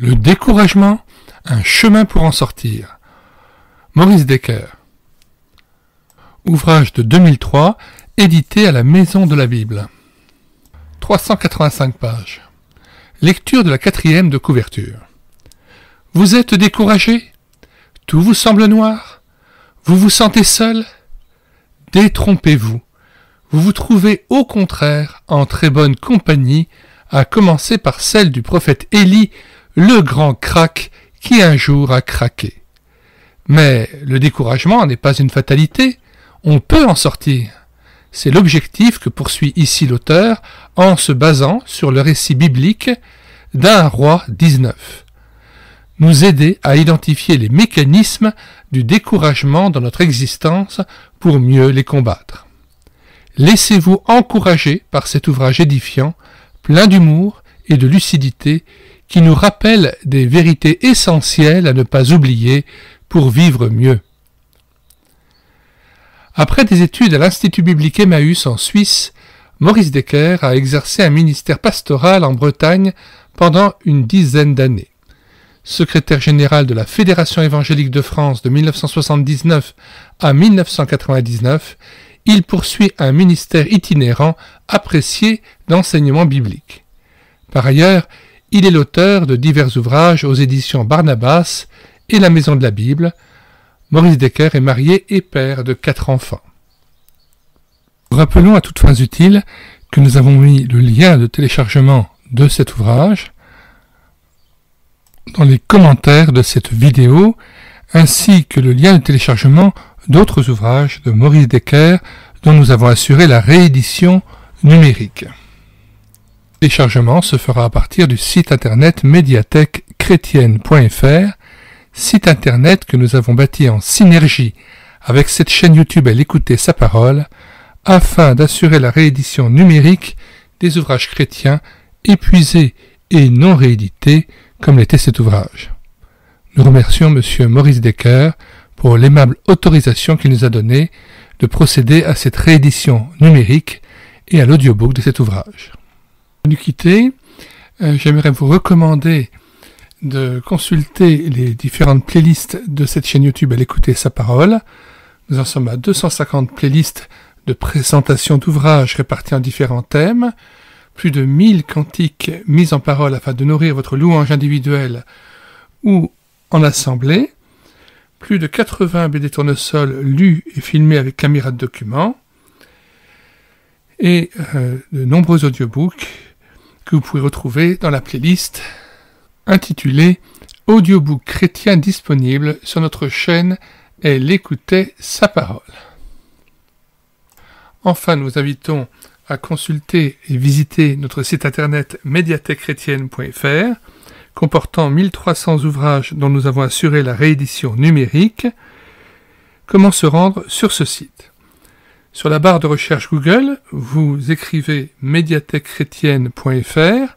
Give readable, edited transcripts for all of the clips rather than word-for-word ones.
Le découragement, un chemin pour en sortir. Maurice Decker. Ouvrage de 2003, édité à la Maison de la Bible. 385 pages. Lecture de la 4e de couverture. Vous êtes découragé? Tout vous semble noir? Vous vous sentez seul? Détrompez-vous. Vous vous trouvez au contraire en très bonne compagnie, à commencer par celle du prophète Élie, le grand crack qui un jour a craqué. Mais le découragement n'est pas une fatalité, on peut en sortir. C'est l'objectif que poursuit ici l'auteur en se basant sur le récit biblique d'un roi 19. Nous aider à identifier les mécanismes du découragement dans notre existence pour mieux les combattre. Laissez-vous encourager par cet ouvrage édifiant, plein d'humour et de lucidité, qui nous rappelle des vérités essentielles à ne pas oublier pour vivre mieux. Après des études à l'Institut biblique Emmaüs en Suisse, Maurice Decker a exercé un ministère pastoral en Bretagne pendant une dizaine d'années. Secrétaire général de la Fédération évangélique de France de 1979 à 1999, il poursuit un ministère itinérant apprécié d'enseignement biblique. Par ailleurs, il est l'auteur de divers ouvrages aux éditions Barnabas et la Maison de la Bible. Maurice Decker est marié et père de 4 enfants. Rappelons à toutes fins utiles que nous avons mis le lien de téléchargement de cet ouvrage dans les commentaires de cette vidéo, ainsi que le lien de téléchargement d'autres ouvrages de Maurice Decker dont nous avons assuré la réédition numérique. Le téléchargement se fera à partir du site internet médiathèquechrétienne.fr, site internet que nous avons bâti en synergie avec cette chaîne YouTube à l'écouter sa parole, afin d'assurer la réédition numérique des ouvrages chrétiens épuisés et non réédités comme l'était cet ouvrage. Nous remercions M. Maurice Decker pour l'aimable autorisation qu'il nous a donnée de procéder à cette réédition numérique et à l'audiobook de cet ouvrage. Avant de nous quitter, j'aimerais vous recommander de consulter les différentes playlists de cette chaîne YouTube à l'écouter sa parole. Nous en sommes à 250 playlists de présentation d'ouvrages répartis en différents thèmes, plus de 1000 cantiques mis en parole afin de nourrir votre louange individuelle ou en assemblée, plus de 80 BD tournesol lus et filmés avec caméra de document, et de nombreux audiobooks que vous pouvez retrouver dans la playlist intitulée « Audiobook chrétien disponible sur notre chaîne Elle écoutait sa parole ». Enfin, nous vous invitons à consulter et visiter notre site internet médiathèquechrétienne.fr, comportant 1300 ouvrages dont nous avons assuré la réédition numérique. Comment se rendre sur ce site? Sur la barre de recherche Google, vous écrivez médiathèquechrétienne.fr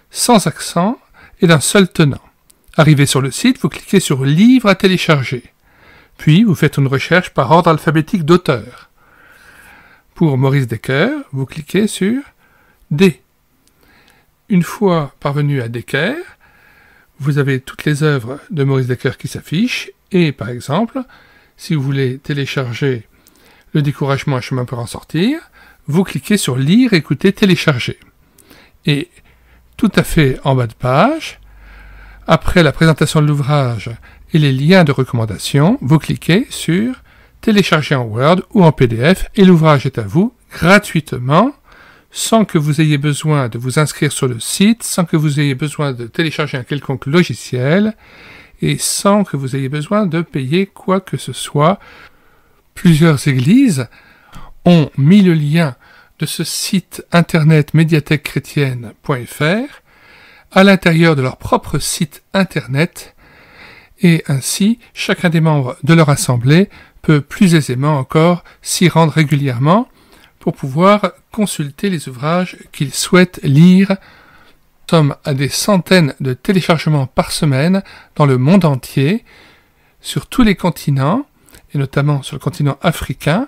sans accent et d'un seul tenant. Arrivé sur le site, vous cliquez sur Livres à télécharger. Puis, vous faites une recherche par ordre alphabétique d'auteur. Pour Maurice Decker, vous cliquez sur D. Une fois parvenu à Decker, vous avez toutes les œuvres de Maurice Decker qui s'affichent et, par exemple, si vous voulez télécharger Le découragement, un chemin pour en sortir, vous cliquez sur Lire, écouter, télécharger. Et tout à fait en bas de page, après la présentation de l'ouvrage et les liens de recommandation, vous cliquez sur Télécharger en Word ou en PDF et l'ouvrage est à vous gratuitement, sans que vous ayez besoin de vous inscrire sur le site, sans que vous ayez besoin de télécharger un quelconque logiciel et sans que vous ayez besoin de payer quoi que ce soit. Plusieurs églises ont mis le lien de ce site internet médiathèquechrétienne.fr à l'intérieur de leur propre site internet et ainsi chacun des membres de leur assemblée peut plus aisément encore s'y rendre régulièrement pour pouvoir consulter les ouvrages qu'ils souhaitent lire. Nous sommes à des centaines de téléchargements par semaine dans le monde entier, sur tous les continents, et notamment sur le continent africain,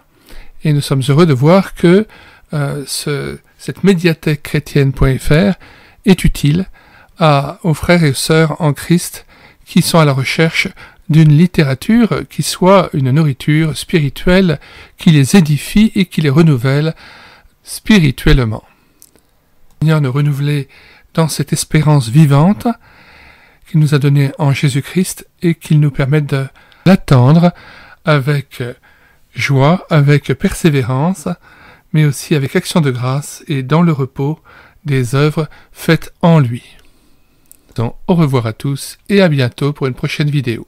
et nous sommes heureux de voir que cette médiathèque chrétienne.fr est utile aux frères et aux sœurs en Christ qui sont à la recherche d'une littérature qui soit une nourriture spirituelle qui les édifie et qui les renouvelle spirituellement. Seigneur, nous renouveler dans cette espérance vivante qu'il nous a donnée en Jésus-Christ et qu'il nous permette de l'attendre avec joie, avec persévérance, mais aussi avec action de grâce et dans le repos des œuvres faites en lui. Donc, au revoir à tous et à bientôt pour une prochaine vidéo.